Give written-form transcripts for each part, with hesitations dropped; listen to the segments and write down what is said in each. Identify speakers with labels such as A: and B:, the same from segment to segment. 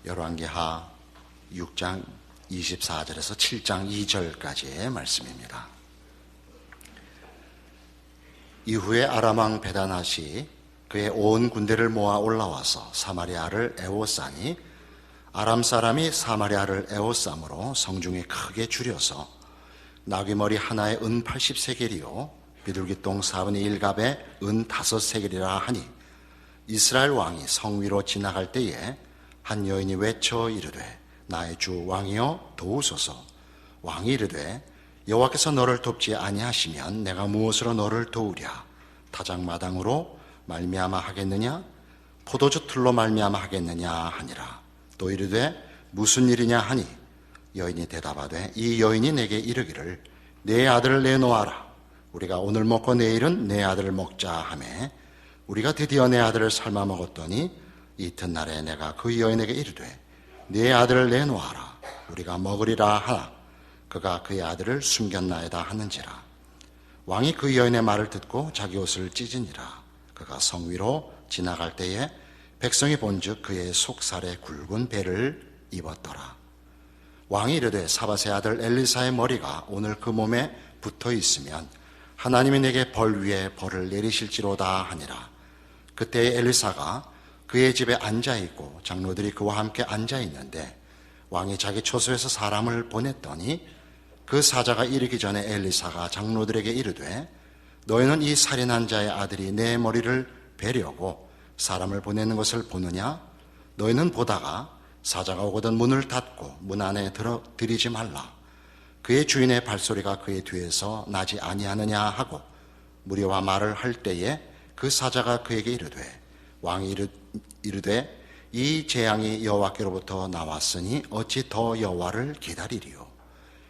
A: 열왕기하 6장 24절에서 7장 2절까지의 말씀입니다. 이후에 아람왕 베다낫이 그의 온 군대를 모아 올라와서 사마리아를 에워싸니 아람 사람이 사마리아를 에워싸므로 성중이 크게 줄여서 나귀머리 하나에 은 80세겔이요 비둘기똥 4분의 1갑에 은 5세겔이라 하니 이스라엘 왕이 성 위로 지나갈 때에 한 여인이 외쳐 이르되 나의 주 왕이여 도우소서. 왕이 이르되 여호와께서 너를 돕지 아니하시면 내가 무엇으로 너를 도우랴? 타작마당으로 말미암아 하겠느냐? 포도주 틀로 말미암아 하겠느냐 하니라. 또 이르되 무슨 일이냐 하니 여인이 대답하되 이 여인이 내게 이르기를 내 아들을 내놓아라. 우리가 오늘 먹고 내일은 내 아들을 먹자 하매 우리가 드디어 내 아들을 삶아 먹었더니 이튿날에 내가 그 여인에게 이르되 네 아들을 내놓아라. 우리가 먹으리라 하나 그가 그의 아들을 숨겼나이다 하는지라. 왕이 그 여인의 말을 듣고 자기 옷을 찢으니라. 그가 성 위로 지나갈 때에 백성이 본즉 그의 속살에 굵은 배를 입었더라. 왕이 이르되 사밧의 아들 엘리사의 머리가 오늘 그 몸에 붙어 있으면 하나님이 내게 벌 위에 벌을 내리실지로다 하니라. 그때 엘리사가 그의 집에 앉아있고 장로들이 그와 함께 앉아있는데 왕이 자기 처소에서 사람을 보냈더니 그 사자가 이르기 전에 엘리사가 장로들에게 이르되 너희는 이 살인한 자의 아들이 내 머리를 베려고 사람을 보내는 것을 보느냐? 너희는 보다가 사자가 오거든 문을 닫고 문 안에 들이지 말라. 그의 주인의 발소리가 그의 뒤에서 나지 아니하느냐 하고 무리와 말을 할 때에 그 사자가 그에게 이르되 왕이 이르되 이 재앙이 여호와께로부터 나왔으니 어찌 더 여호와를 기다리리요?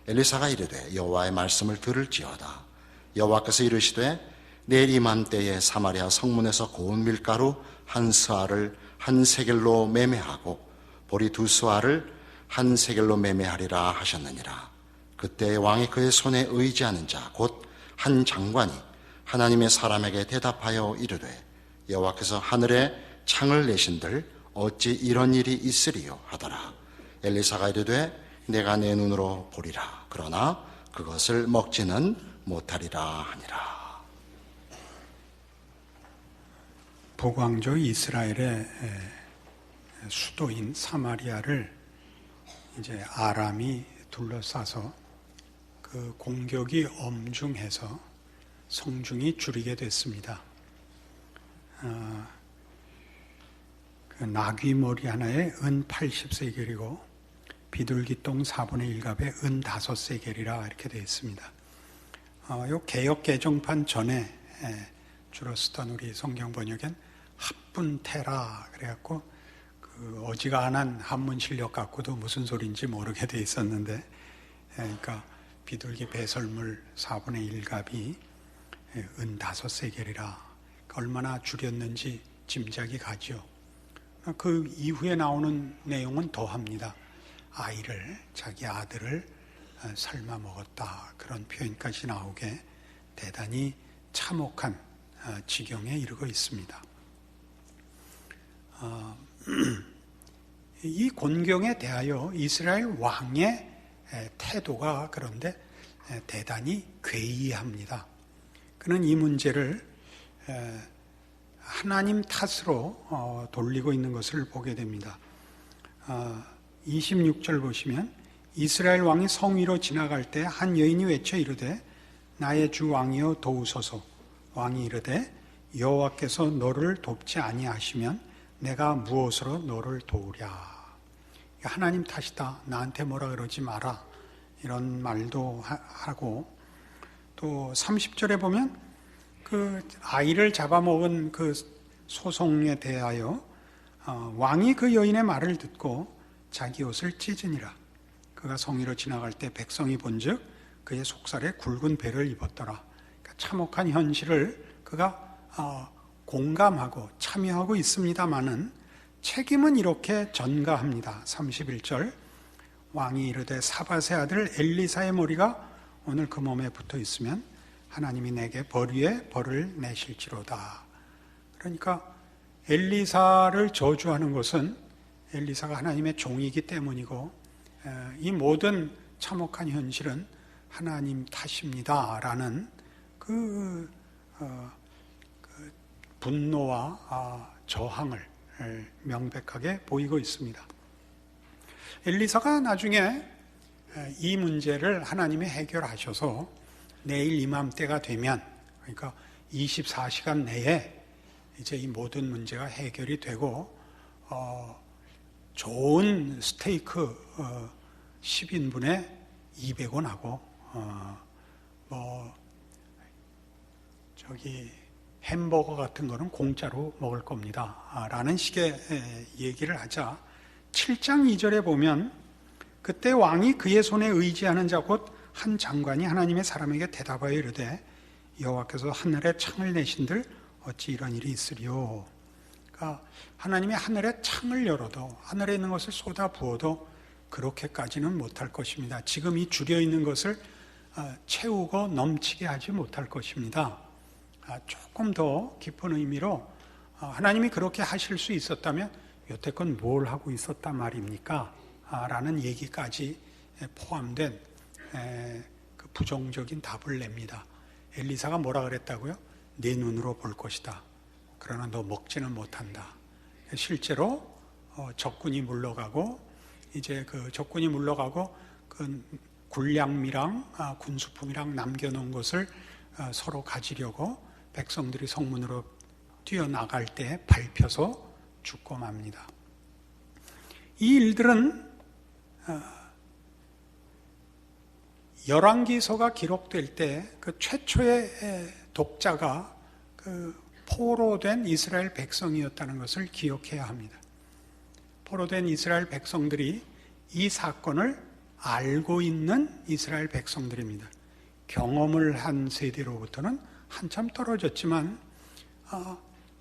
A: 엘리사가 이르되 여호와의 말씀을 들을지어다. 여호와께서 이르시되 내일 이맘때에 사마리아 성문에서 고운 밀가루 한 스아를 한 세겔로 매매하고 보리 2스아를 한 세겔로 매매하리라 하셨느니라. 그때 왕이 그의 손에 의지하는 자 곧 한 장관이 하나님의 사람에게 대답하여 이르되 여호와께서 하늘에 창을 내신들 어찌 이런 일이 있으리요 하더라. 엘리사가 이르되 내가 내 눈으로 보리라. 그러나 그것을 먹지는 못하리라 하니라.
B: 북왕조 이스라엘의 수도인 사마리아를 이제 아람이 둘러싸서 그 공격이 엄중해서 성중이 줄이게 됐습니다. 그 나귀 머리 하나에 은 80세겔이고 비둘기똥 4분의 1갑에 은 5세겔이라 이렇게 되어 있습니다. 요 개역 개정판 전에 주로 쓰던 우리 성경 번역엔 합분테라 그래갖고 그 어지간한 한문 실력 갖고도 무슨 소리인지 모르게 돼 있었는데, 그러니까 비둘기 배설물 4분의 1갑이 은 5세겔이라 얼마나 줄였는지 짐작이 가죠. 그 이후에 나오는 내용은 더합니다. 자기 아들을 삶아 먹었다. 그런 표현까지 나오게 대단히 참혹한 지경에 이르고 있습니다. 이 곤경에 대하여 이스라엘 왕의 태도가 그런데 대단히 괴이합니다. 그는 이 문제를 하나님 탓으로 돌리고 있는 것을 보게 됩니다. 26절 보시면 이스라엘 왕이 성 위로 지나갈 때 한 여인이 외쳐 이르되 나의 주 왕이여 도우소서. 왕이 이르되 여호와께서 너를 돕지 아니하시면 내가 무엇으로 너를 도우랴. 하나님 탓이다. 나한테 뭐라 그러지 마라. 이런 말도 하고, 또 30절에 보면 그 아이를 잡아먹은 그 소송에 대하여 왕이 그 여인의 말을 듣고 자기 옷을 찢으니라. 그가 성 위로 지나갈 때 백성이 본즉 그의 속살에 굵은 배를 입었더라. 그러니까 참혹한 현실을 그가 공감하고 참여하고 있습니다마는 책임은 이렇게 전가합니다. 31절 왕이 이르되 사밧의 아들 엘리사의 머리가 오늘 그 몸에 붙어 있으면 하나님이 내게 벌 위에 벌을 내실지로다. 그러니까 엘리사를 저주하는 것은 엘리사가 하나님의 종이기 때문이고 이 모든 참혹한 현실은 하나님 탓입니다라는 그 분노와 저항을 명백하게 보이고 있습니다. 엘리사가 나중에 이 문제를 하나님이 해결하셔서 내일 이맘때가 되면, 그러니까 24시간 내에 이제 이 모든 문제가 해결이 되고 좋은 스테이크 10인분에 200원 하고 햄버거 같은 거는 공짜로 먹을 겁니다 라는 식의 얘기를 하자 7장 2절에 보면 그때 왕이 그의 손에 의지하는 자 곧 한 장관이 하나님의 사람에게 대답하여 이르되 여호와께서 하늘에 창을 내신들 어찌 이런 일이 있으리요. 그러니까 하나님이 하늘에 창을 열어도 하늘에 있는 것을 쏟아 부어도 그렇게까지는 못할 것입니다. 지금 이 줄여 있는 것을 채우고 넘치게 하지 못할 것입니다. 조금 더 깊은 의미로 하나님이 그렇게 하실 수 있었다면 여태껏 뭘 하고 있었단 말입니까? 라는 얘기까지 포함된 그 부정적인 답을 냅니다. 엘리사가 뭐라 그랬다고요? 내 눈으로 볼 것이다. 그러나 너 먹지는 못한다. 실제로 적군이 물러가고 이제 그 적군이 물러가고 그 군량미랑 군수품이랑 남겨놓은 것을 서로 가지려고 백성들이 성문으로 뛰어나갈 때 밟혀서 죽고 맙니다. 이 일들은 열왕기서가 기록될 때 그 최초의 독자가 그 포로된 이스라엘 백성이었다는 것을 기억해야 합니다. 포로된 이스라엘 백성들이 이 사건을 알고 있는 이스라엘 백성들입니다. 경험을 한 세대로부터는 한참 떨어졌지만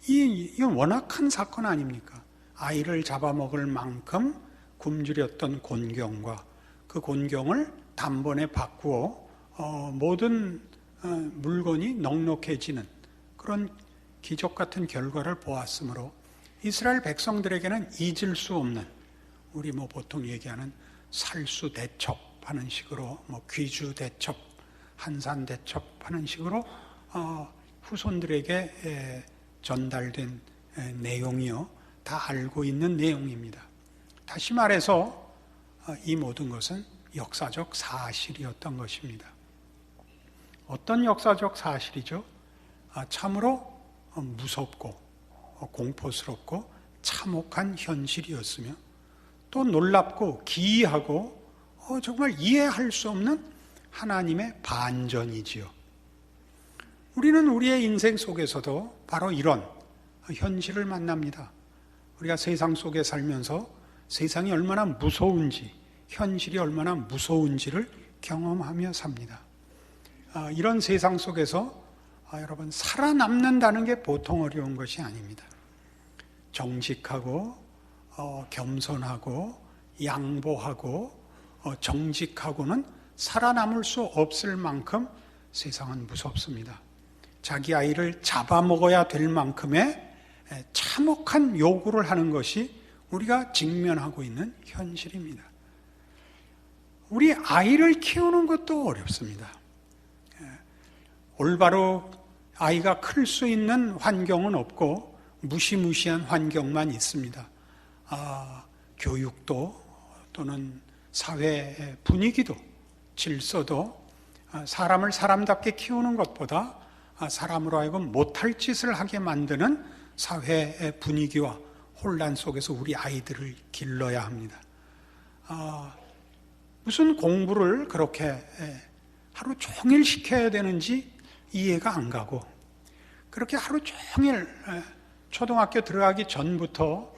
B: 이건 워낙 큰 사건 아닙니까? 아이를 잡아먹을 만큼 굶주렸던 곤경과 그 곤경을 단번에 바꾸어 모든 물건이 넉넉해지는 그런 기적 같은 결과를 보았으므로 이스라엘 백성들에게는 잊을 수 없는, 우리 보통 얘기하는 살수 대첩하는 식으로 귀주 대첩, 한산 대첩하는 식으로 후손들에게 전달된 내용이요, 다 알고 있는 내용입니다. 다시 말해서 이 모든 것은 역사적 사실이었던 것입니다. 어떤 역사적 사실이죠? 참으로 무섭고 공포스럽고 참혹한 현실이었으며 또 놀랍고 기이하고 정말 이해할 수 없는 하나님의 반전이지요. 우리는 우리의 인생 속에서도 바로 이런 현실을 만납니다. 우리가 세상 속에 살면서 세상이 얼마나 무서운지, 현실이 얼마나 무서운지를 경험하며 삽니다. 이런 세상 속에서 여러분, 살아남는다는 게 보통 어려운 것이 아닙니다. 정직하고 겸손하고 양보하고 정직하고는 살아남을 수 없을 만큼 세상은 무섭습니다. 자기 아이를 잡아먹어야 될 만큼의 참혹한 요구를 하는 것이 우리가 직면하고 있는 현실입니다. 우리 아이를 키우는 것도 어렵습니다. 올바로 아이가 클 수 있는 환경은 없고 무시무시한 환경만 있습니다. 교육도 또는 사회 분위기도 질서도 사람을 사람답게 키우는 것보다 사람으로 하여금 못할 짓을 하게 만드는 사회의 분위기와 혼란 속에서 우리 아이들을 길러야 합니다. 무슨 공부를 그렇게 하루 종일 시켜야 되는지 이해가 안 가고, 그렇게 하루 종일 초등학교 들어가기 전부터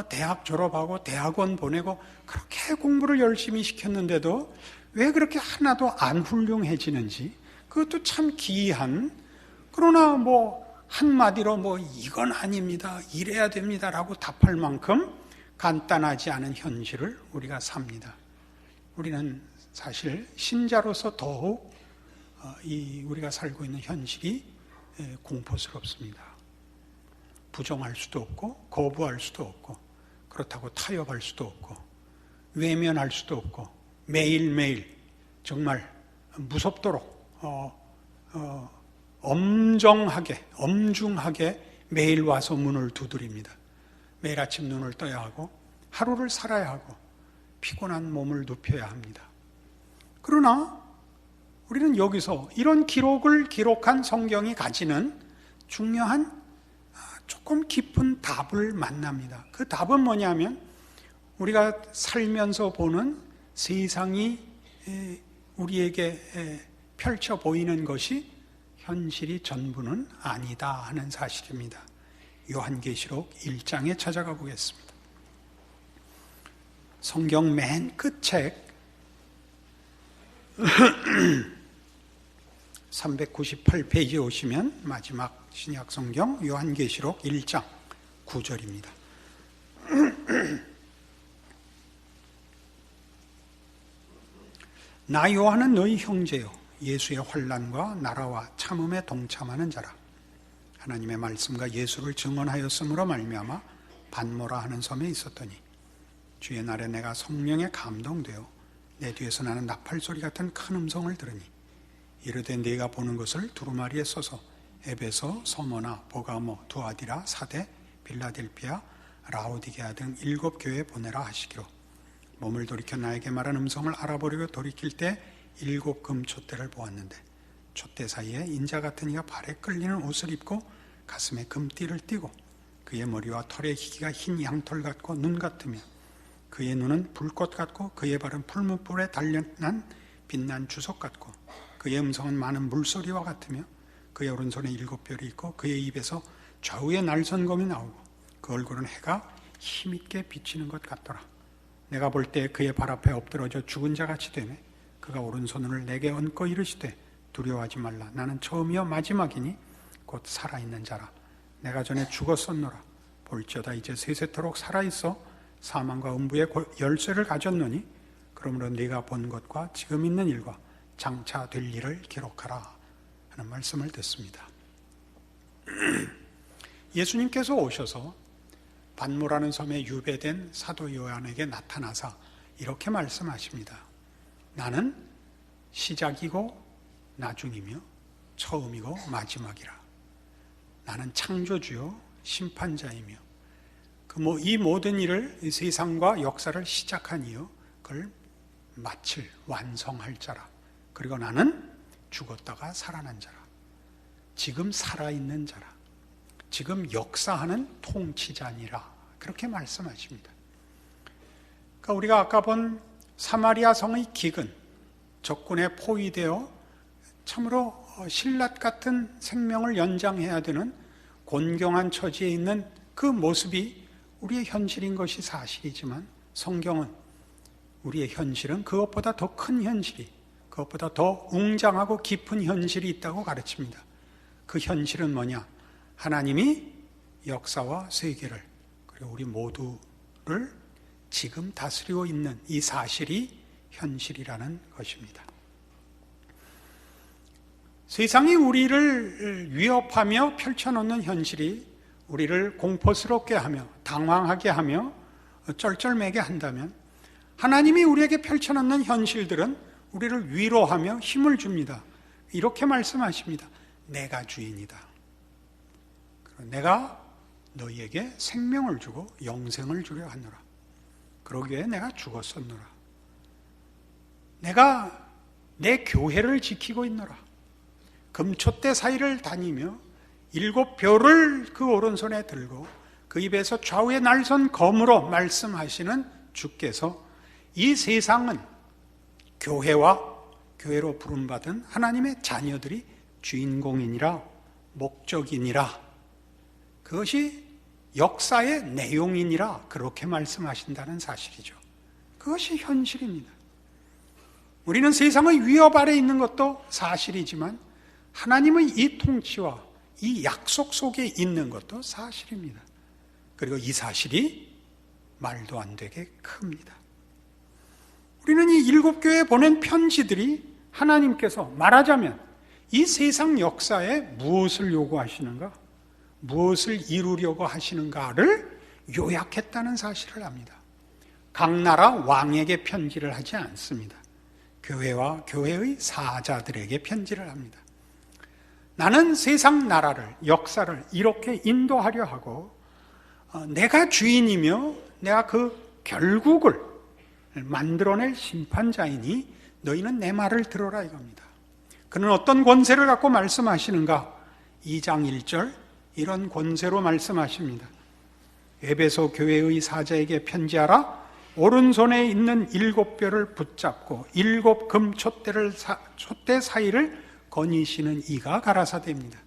B: 대학 졸업하고 대학원 보내고 그렇게 공부를 열심히 시켰는데도 왜 그렇게 하나도 안 훌륭해지는지, 그것도 참 기이한, 그러나 한마디로 이건 아닙니다, 이래야 됩니다 라고 답할 만큼 간단하지 않은 현실을 우리가 삽니다. 우리는 사실 신자로서 더욱 우리가 살고 있는 현실이 공포스럽습니다. 부정할 수도 없고 거부할 수도 없고 그렇다고 타협할 수도 없고 외면할 수도 없고 매일매일 정말 무섭도록 엄중하게 매일 와서 문을 두드립니다. 매일 아침 눈을 떠야 하고 하루를 살아야 하고 피곤한 몸을 눕혀야 합니다. 그러나 우리는 여기서 이런 기록을 기록한 성경이 가지는 중요한 조금 깊은 답을 만납니다. 그 답은 뭐냐면 우리가 살면서 보는 세상이 우리에게 펼쳐 보이는 것이 현실이 전부는 아니다 하는 사실입니다. 요한계시록 1장에 찾아가 보겠습니다. 성경 맨 끝책 398페이지에 오시면 마지막 신약 성경 요한계시록 1장 9절입니다. 나 요한은 너희 형제요 예수의 환난과 나라와 참음에 동참하는 자라. 하나님의 말씀과 예수를 증언하였으므로 말미암아 반모라 하는 섬에 있었더니 주의 날에 내가 성령에 감동되어 내 뒤에서 나는 나팔소리 같은 큰 음성을 들으니 이르되 네가 보는 것을 두루마리에 써서 에베소, 서머나, 보가모, 두아디라, 사대, 빌라델피아, 라오디게아 등 7 교회에 보내라 하시기로 몸을 돌이켜 나에게 말한 음성을 알아보려고 돌이킬 때 7 금촛대를 보았는데 촛대 사이에 인자 같은 이가 발에 끌리는 옷을 입고 가슴에 금띠를 띠고 그의 머리와 털의 희기가 흰 양털 같고 눈 같으며 그의 눈은 불꽃 같고 그의 발은 풀무불에 단련한 빛난 주석 같고 그의 음성은 많은 물소리와 같으며 그의 오른손에 7 별이 있고 그의 입에서 좌우에 날선검이 나오고 그 얼굴은 해가 힘있게 비치는 것 같더라. 내가 볼 때 그의 발 앞에 엎드러져 죽은 자같이 되매 그가 오른손을 내게 얹고 이르시되 두려워하지 말라. 나는 처음이요 마지막이니 곧 살아있는 자라. 내가 전에 죽었었노라. 볼지어다 이제 세세토록 살아있어 사망과 음부의 열쇠를 가졌노니 그러므로 네가 본 것과 지금 있는 일과 장차 될 일을 기록하라 하는 말씀을 듣습니다. 예수님께서 오셔서 반모라는 섬에 유배된 사도 요한에게 나타나사 이렇게 말씀하십니다. 나는 시작이고 나중이며 처음이고 마지막이라. 나는 창조주요 심판자이며 이 모든 일을 이 세상과 역사를 시작한 이유 그걸 마칠 완성할 자라. 그리고 나는 죽었다가 살아난 자라. 지금 살아있는 자라. 지금 역사하는 통치자니라. 그렇게 말씀하십니다. 그러니까 우리가 아까 본 사마리아 성의 기근, 적군에 포위되어 참으로 신라 같은 생명을 연장해야 되는 곤경한 처지에 있는 그 모습이 우리의 현실인 것이 사실이지만 성경은 우리의 현실은 그것보다 더 큰 현실이, 그것보다 더 웅장하고 깊은 현실이 있다고 가르칩니다. 그 현실은 뭐냐? 하나님이 역사와 세계를 그리고 우리 모두를 지금 다스리고 있는 이 사실이 현실이라는 것입니다. 세상이 우리를 위협하며 펼쳐놓는 현실이 우리를 공포스럽게 하며 당황하게 하며 쩔쩔매게 한다면 하나님이 우리에게 펼쳐놓는 현실들은 우리를 위로하며 힘을 줍니다. 이렇게 말씀하십니다. 내가 주인이다. 내가 너희에게 생명을 주고 영생을 주려 하노라. 그러기에 내가 죽었었노라. 내가 내 교회를 지키고 있노라. 금촛대 사이를 다니며 7 별을 그 오른손에 들고 그 입에서 좌우에 날선 검으로 말씀하시는 주께서 이 세상은 교회와 교회로 부름받은 하나님의 자녀들이 주인공이니라 목적이니라 그것이 역사의 내용이니라 그렇게 말씀하신다는 사실이죠. 그것이 현실입니다. 우리는 세상의 위협 아래 있는 것도 사실이지만 하나님의 이 통치와 이 약속 속에 있는 것도 사실입니다. 그리고 이 사실이 말도 안 되게 큽니다. 우리는 이 7 교회에 보낸 편지들이 하나님께서 말하자면 이 세상 역사에 무엇을 요구하시는가, 무엇을 이루려고 하시는가를 요약했다는 사실을 압니다. 각 나라 왕에게 편지를 하지 않습니다. 교회와 교회의 사자들에게 편지를 합니다. 나는 세상 나라를, 역사를 이렇게 인도하려 하고 내가 주인이며 내가 그 결국을 만들어낼 심판자이니 너희는 내 말을 들어라 이겁니다. 그는 어떤 권세를 갖고 말씀하시는가? 2장 1절 이런 권세로 말씀하십니다. 에베소 교회의 사자에게 편지하라. 오른손에 있는 7뼈를 붙잡고 7 금 촛대 사이를 거니시는 이가 가라사대입니다.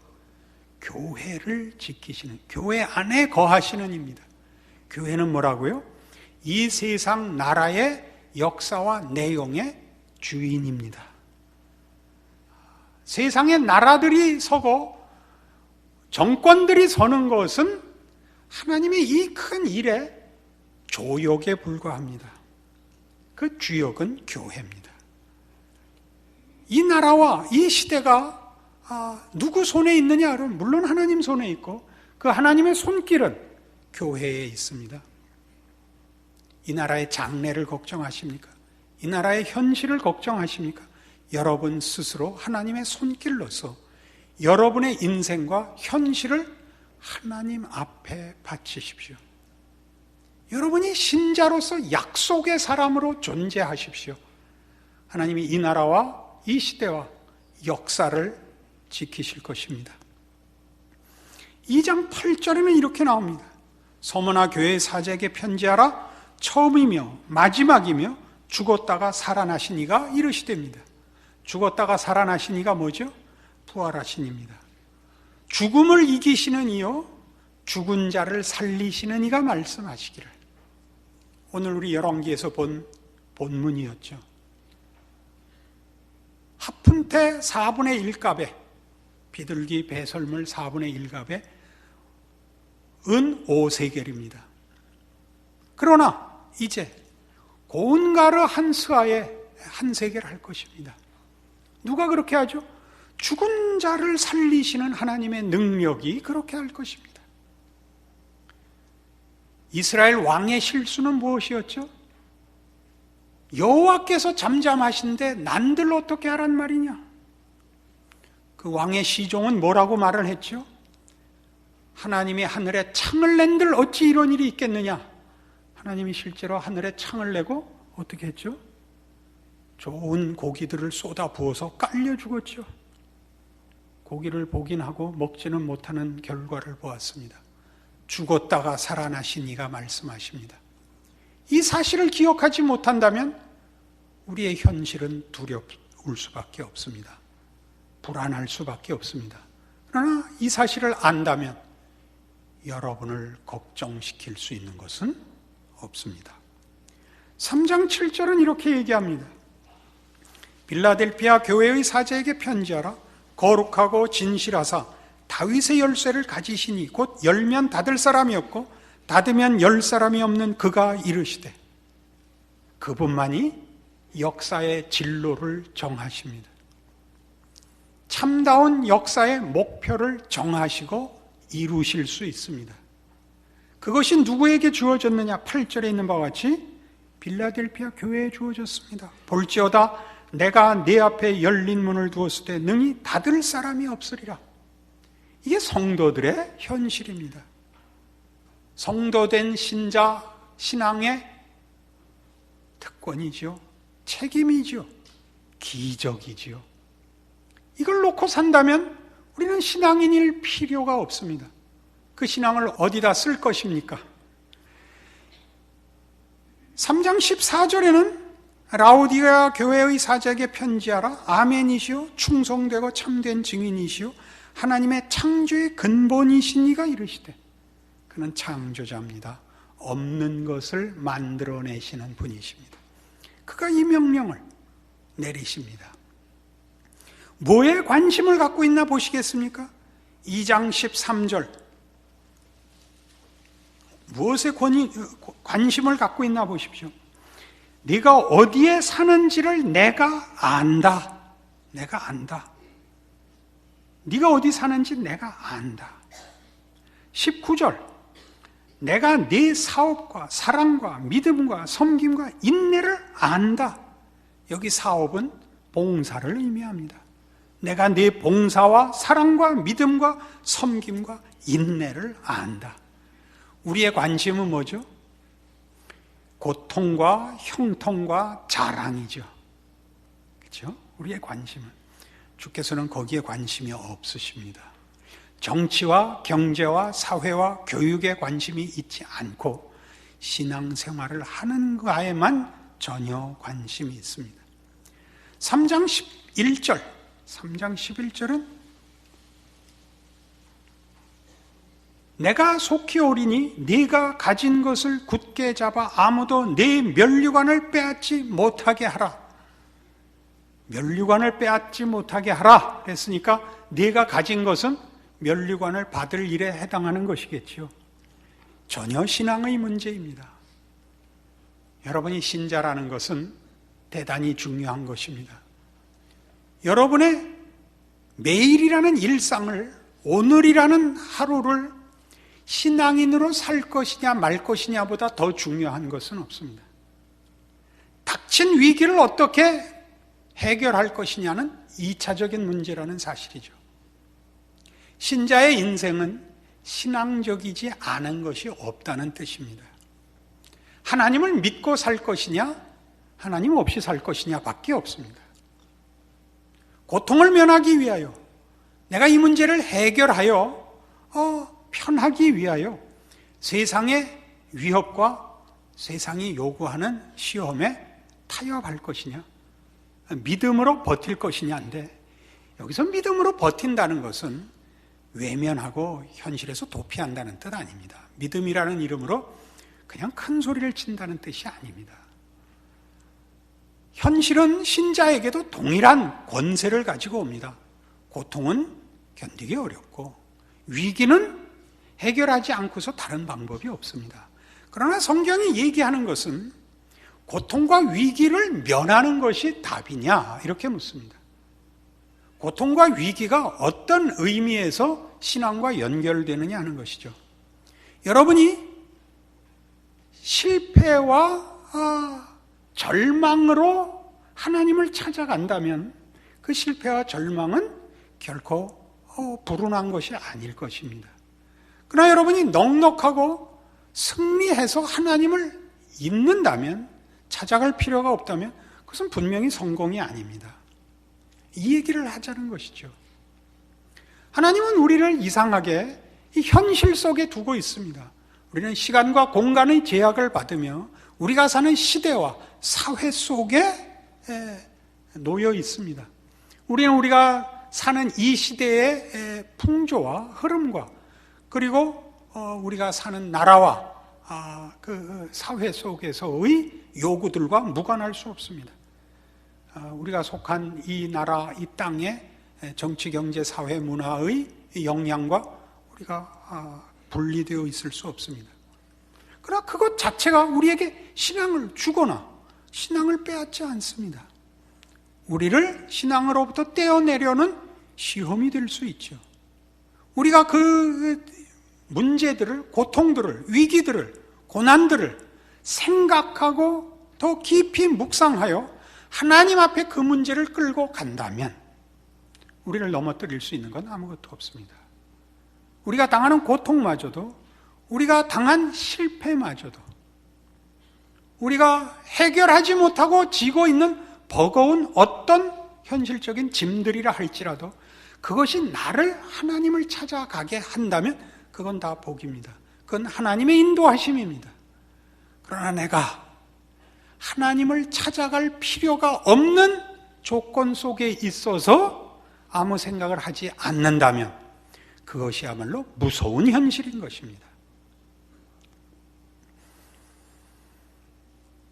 B: 교회를 지키시는, 교회 안에 거하시는 입니다. 교회는 뭐라고요? 이 세상 나라의 역사와 내용의 주인입니다. 세상의 나라들이 서고 정권들이 서는 것은 하나님의 이 큰 일의 조역에 불과합니다. 그 주역은 교회입니다. 이 나라와 이 시대가 누구 손에 있느냐? 그러면 물론 하나님 손에 있고 그 하나님의 손길은 교회에 있습니다. 이 나라의 장래를 걱정하십니까? 이 나라의 현실을 걱정하십니까? 여러분 스스로 하나님의 손길로서 여러분의 인생과 현실을 하나님 앞에 바치십시오. 여러분이 신자로서 약속의 사람으로 존재하십시오. 하나님이 이 나라와 이 시대와 역사를 지키실 것입니다. 2장 8절에는 이렇게 나옵니다. 서머나 교회 사자에게 편지하라. 처음이며 마지막이며 죽었다가 살아나신 이가 이르시됩니다. 죽었다가 살아나신 이가 뭐죠? 부활하신 이입니다. 죽음을 이기시는 이요 죽은 자를 살리시는 이가 말씀하시기를. 오늘 우리 열왕기에서 본 본문이었죠. 합훈태 4분의 1값에 비둘기 배설물 4분의 1값에 은 5세겔입니다. 그러나 이제 고운가르 한 스아에 한 세겔 할 것입니다. 누가 그렇게 하죠? 죽은 자를 살리시는 하나님의 능력이 그렇게 할 것입니다. 이스라엘 왕의 실수는 무엇이었죠? 여호와께서 잠잠하신데 난들 어떻게 하란 말이냐? 그 왕의 시종은 뭐라고 말을 했죠? 하나님이 하늘에 창을 낸들 어찌 이런 일이 있겠느냐? 하나님이 실제로 하늘에 창을 내고 어떻게 했죠? 좋은 고기들을 쏟아 부어서 깔려 죽었죠. 고기를 보긴 하고 먹지는 못하는 결과를 보았습니다. 죽었다가 살아나신 이가 말씀하십니다. 이 사실을 기억하지 못한다면 우리의 현실은 두려울 수밖에 없습니다. 불안할 수밖에 없습니다. 그러나 이 사실을 안다면 여러분을 걱정시킬 수 있는 것은 없습니다. 3장 7절은 이렇게 얘기합니다. 빌라델피아 교회의 사자에게 편지하라. 거룩하고 진실하사 다윗의 열쇠를 가지시니 곧 열면 닫을 사람이 없고 닫으면 열 사람이 없는 그가 이르시되. 그분만이 역사의 진로를 정하십니다. 참다운 역사의 목표를 정하시고 이루실 수 있습니다. 그것이 누구에게 주어졌느냐? 8절에 있는 바와 같이 빌라델피아 교회에 주어졌습니다. 볼지어다 내가 네 앞에 열린 문을 두었을 때 능히 닫을 사람이 없으리라. 이게 성도들의 현실입니다. 성도된 신자, 신앙의 특권이죠. 책임이죠. 기적이죠. 이걸 놓고 산다면 우리는 신앙인일 필요가 없습니다. 그 신앙을 어디다 쓸 것입니까? 3장 14절에는 라오디게아 교회의 사자에게 편지하라. 아멘이시오 충성되고 참된 증인이시오 하나님의 창조의 근본이신 이가 이르시되. 그는 창조자입니다. 없는 것을 만들어내시는 분이십니다. 그가 이 명령을 내리십니다. 뭐에 관심을 갖고 있나 보시겠습니까? 2장 13절 무엇에 관심을 갖고 있나 보십시오. 네가 어디에 사는지를 내가 안다. 내가 안다. 네가 어디 사는지 내가 안다. 19절 내가 네 사업과 사랑과 믿음과 섬김과 인내를 안다. 여기 사업은 봉사를 의미합니다. 내가 네 봉사와 사랑과 믿음과 섬김과 인내를 안다. 우리의 관심은 뭐죠? 고통과 형통과 자랑이죠. 그렇죠? 우리의 관심은. 주께서는 거기에 관심이 없으십니다. 정치와 경제와 사회와 교육에 관심이 있지 않고 신앙생활을 하는 거에만 전혀 관심이 있습니다. 3장 11절은 내가 속히 오리니 네가 가진 것을 굳게 잡아 아무도 네 면류관을 빼앗지 못하게 하라. 면류관을 빼앗지 못하게 하라 그랬으니까 네가 가진 것은 면류관을 받을 일에 해당하는 것이겠죠. 전혀 신앙의 문제입니다. 여러분이 신자라는 것은 대단히 중요한 것입니다. 여러분의 매일이라는 일상을, 오늘이라는 하루를 신앙인으로 살 것이냐 말 것이냐보다 더 중요한 것은 없습니다. 닥친 위기를 어떻게 해결할 것이냐는 2차적인 문제라는 사실이죠. 신자의 인생은 신앙적이지 않은 것이 없다는 뜻입니다. 하나님을 믿고 살 것이냐, 하나님 없이 살 것이냐 밖에 없습니다. 고통을 면하기 위하여, 내가 이 문제를 해결하여 편하기 위하여 세상의 위협과 세상이 요구하는 시험에 타협할 것이냐, 믿음으로 버틸 것이냐인데, 여기서 믿음으로 버틴다는 것은 외면하고 현실에서 도피한다는 뜻 아닙니다. 믿음이라는 이름으로 그냥 큰 소리를 친다는 뜻이 아닙니다. 현실은 신자에게도 동일한 권세를 가지고 옵니다. 고통은 견디기 어렵고 위기는 해결하지 않고서 다른 방법이 없습니다. 그러나 성경이 얘기하는 것은 고통과 위기를 면하는 것이 답이냐 이렇게 묻습니다. 고통과 위기가 어떤 의미에서 신앙과 연결되느냐 하는 것이죠. 여러분이 실패와 절망으로 하나님을 찾아간다면 그 실패와 절망은 결코 불운한 것이 아닐 것입니다. 그러나 여러분이 넉넉하고 승리해서 하나님을 잊는다면, 찾아갈 필요가 없다면 그것은 분명히 성공이 아닙니다. 이 얘기를 하자는 것이죠. 하나님은 우리를 이상하게 이 현실 속에 두고 있습니다. 우리는 시간과 공간의 제약을 받으며 우리가 사는 시대와 사회 속에 놓여 있습니다. 우리는 우리가 사는 이 시대의 풍조와 흐름과 그리고 우리가 사는 나라와 그 사회 속에서의 요구들과 무관할 수 없습니다. 우리가 속한 이 나라, 이 땅의 정치, 경제, 사회, 문화의 영향과 우리가 분리되어 있을 수 없습니다. 그러나 그것 자체가 우리에게 신앙을 주거나 신앙을 빼앗지 않습니다. 우리를 신앙으로부터 떼어내려는 시험이 될 수 있죠. 우리가 그 문제들을, 고통들을, 위기들을, 고난들을 생각하고 더 깊이 묵상하여 하나님 앞에 그 문제를 끌고 간다면 우리를 넘어뜨릴 수 있는 건 아무것도 없습니다. 우리가 당하는 고통마저도, 우리가 당한 실패마저도, 우리가 해결하지 못하고 지고 있는 버거운 어떤 현실적인 짐들이라 할지라도 그것이 나를 하나님을 찾아가게 한다면 그건 다 복입니다. 그건 하나님의 인도하심입니다. 그러나 내가 하나님을 찾아갈 필요가 없는 조건 속에 있어서 아무 생각을 하지 않는다면 그것이야말로 무서운 현실인 것입니다.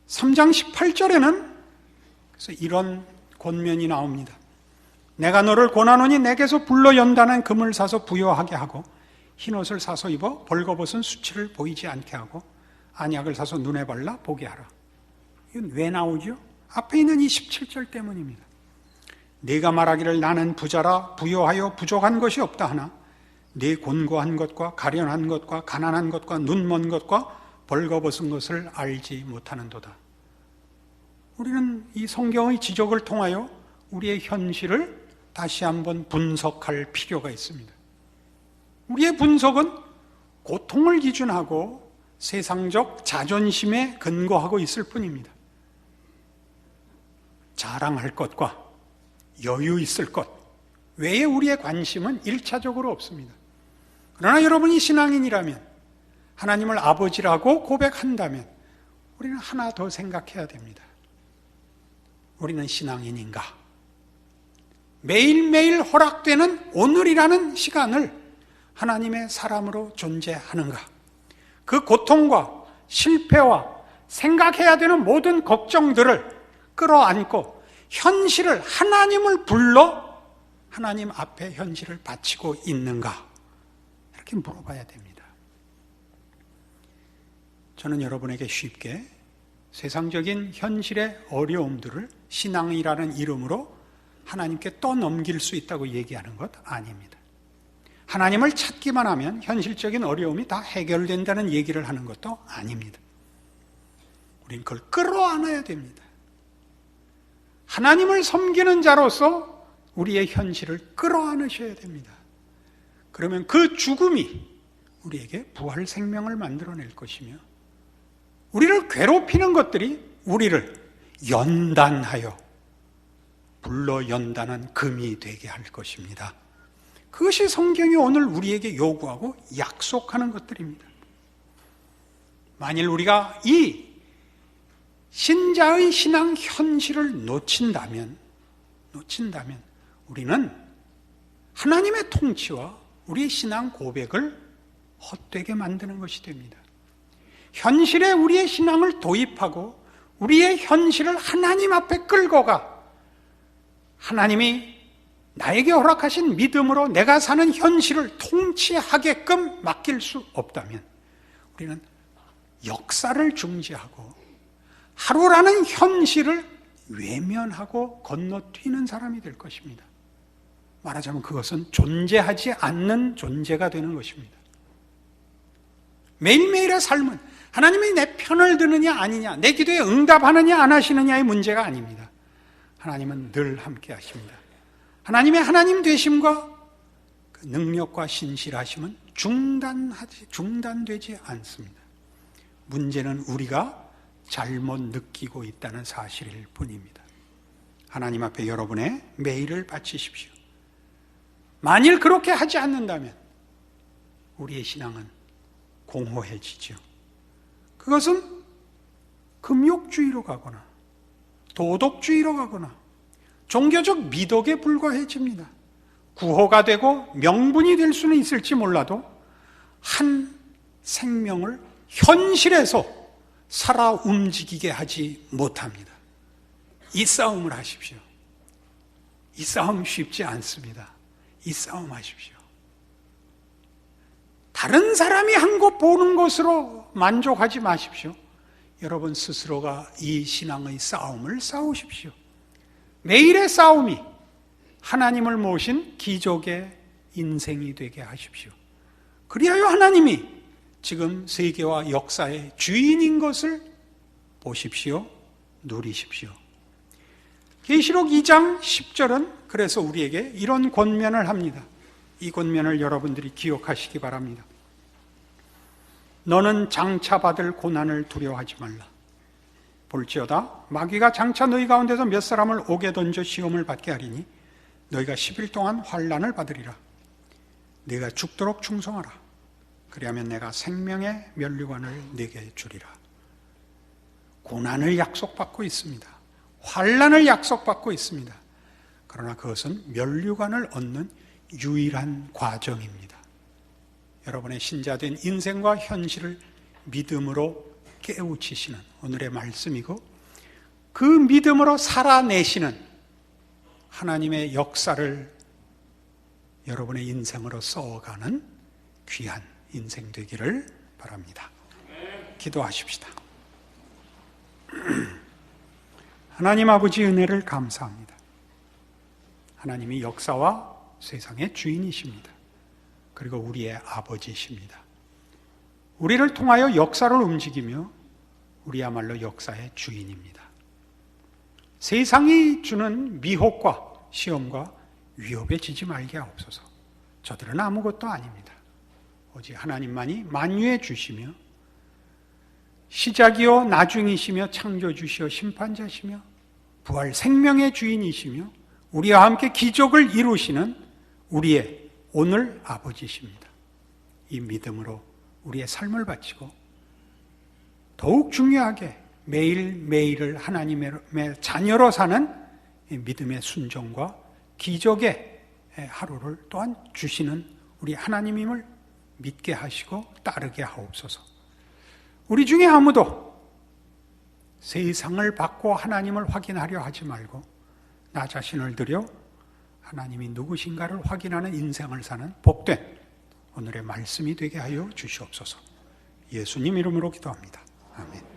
B: 3장 18절에는 그래서 이런 권면이 나옵니다. 내가 너를 권하노니 내게서 불로 연단한 금을 사서 부여하게 하고 흰옷을 사서 입어 벌거벗은 수치를 보이지 않게 하고 안약을 사서 눈에 발라 보게 하라. 이건 왜 나오죠? 앞에 있는 이 17절 때문입니다. 네가 말하기를 나는 부자라 부여하여 부족한 것이 없다 하나 네 곤고한 것과 가련한 것과 가난한 것과 눈먼 것과 벌거벗은 것을 알지 못하는도다. 우리는 이 성경의 지적을 통하여 우리의 현실을 다시 한번 분석할 필요가 있습니다. 우리의 분석은 고통을 기준하고 세상적 자존심에 근거하고 있을 뿐입니다. 자랑할 것과 여유 있을 것 외에 우리의 관심은 1차적으로 없습니다. 그러나 여러분이 신앙인이라면, 하나님을 아버지라고 고백한다면 우리는 하나 더 생각해야 됩니다. 우리는 신앙인인가? 매일매일 허락되는 오늘이라는 시간을 하나님의 사람으로 존재하는가? 그 고통과 실패와 생각해야 되는 모든 걱정들을 끌어안고 현실을, 하나님을 불러 하나님 앞에 현실을 바치고 있는가? 이렇게 물어봐야 됩니다. 저는 여러분에게 쉽게 세상적인 현실의 어려움들을 신앙이라는 이름으로 하나님께 떠넘길 수 있다고 얘기하는 것 아닙니다. 하나님을 찾기만 하면 현실적인 어려움이 다 해결된다는 얘기를 하는 것도 아닙니다. 우린 그걸 끌어안아야 됩니다. 하나님을 섬기는 자로서 우리의 현실을 끌어안으셔야 됩니다. 그러면 그 죽음이 우리에게 부활 생명을 만들어낼 것이며, 우리를 괴롭히는 것들이 우리를 연단하여 불러 연단한 금이 되게 할 것입니다. 그것이 성경이 오늘 우리에게 요구하고 약속하는 것들입니다. 만일 우리가 이 신자의 신앙 현실을 놓친다면 우리는 하나님의 통치와 우리의 신앙 고백을 헛되게 만드는 것이 됩니다. 현실에 우리의 신앙을 도입하고 우리의 현실을 하나님 앞에 끌고 가 하나님이 나에게 허락하신 믿음으로 내가 사는 현실을 통치하게끔 맡길 수 없다면 우리는 역사를 중지하고 하루라는 현실을 외면하고 건너뛰는 사람이 될 것입니다. 말하자면 그것은 존재하지 않는 존재가 되는 것입니다. 매일매일의 삶은 하나님이 내 편을 드느냐 아니냐, 내 기도에 응답하느냐 안 하시느냐의 문제가 아닙니다. 하나님은 늘 함께 하십니다. 하나님의 하나님 되심과 그 능력과 신실하심은 중단되지 않습니다. 문제는 우리가 잘못 느끼고 있다는 사실일 뿐입니다. 하나님 앞에 여러분의 매일을 바치십시오. 만일 그렇게 하지 않는다면 우리의 신앙은 공허해지죠. 그것은 금욕주의로 가거나 도덕주의로 가거나 종교적 미덕에 불과해집니다. 구호가 되고 명분이 될 수는 있을지 몰라도 한 생명을 현실에서 살아 움직이게 하지 못합니다. 이 싸움을 하십시오. 이 싸움 쉽지 않습니다. 이 싸움 하십시오. 다른 사람이 한 것 보는 것으로 만족하지 마십시오. 여러분 스스로가 이 신앙의 싸움을 싸우십시오. 매일의 싸움이 하나님을 모신 기적의 인생이 되게 하십시오. 그리하여 하나님이 지금 세계와 역사의 주인인 것을 보십시오. 누리십시오. 계시록 2장 10절은 그래서 우리에게 이런 권면을 합니다. 이 권면을 여러분들이 기억하시기 바랍니다. 너는 장차 받을 고난을 두려워하지 말라. 볼지어다 마귀가 장차 너희 가운데서 몇 사람을 옥에 던져 시험을 받게 하리니 너희가 10일 동안 환난을 받으리라. 네가 죽도록 충성하라. 그리하면 내가 생명의 면류관을 네게 주리라. 고난을 약속받고 있습니다. 환난을 약속받고 있습니다. 그러나 그것은 면류관을 얻는 유일한 과정입니다. 여러분의 신자된 인생과 현실을 믿음으로 깨우치시는 오늘의 말씀이고, 그 믿음으로 살아내시는 하나님의 역사를 여러분의 인생으로 써가는 귀한 인생 되기를 바랍니다. 기도하십시다. 하나님 아버지 은혜를 감사합니다. 하나님이 역사와 세상의 주인이십니다. 그리고 우리의 아버지이십니다. 우리를 통하여 역사를 움직이며 우리야말로 역사의 주인입니다. 세상이 주는 미혹과 시험과 위협에 지지 말게 하옵소서. 저들은 아무것도 아닙니다. 오직 하나님만이 만유해 주시며 시작이요 나중이시며 창조주시요 심판자시며 부활 생명의 주인이시며 우리와 함께 기적을 이루시는 우리의 오늘 아버지십니다. 이 믿음으로 우리의 삶을 바치고 더욱 중요하게 매일매일을 하나님의 자녀로 사는 믿음의 순종과 기적의 하루를 또한 주시는 우리 하나님임을 믿게 하시고 따르게 하옵소서. 우리 중에 아무도 세상을 받고 하나님을 확인하려 하지 말고 나 자신을 들여 하나님이 누구신가를 확인하는 인생을 사는 복된 오늘의 말씀이 되게 하여 주시옵소서. 예수님 이름으로 기도합니다. 아멘.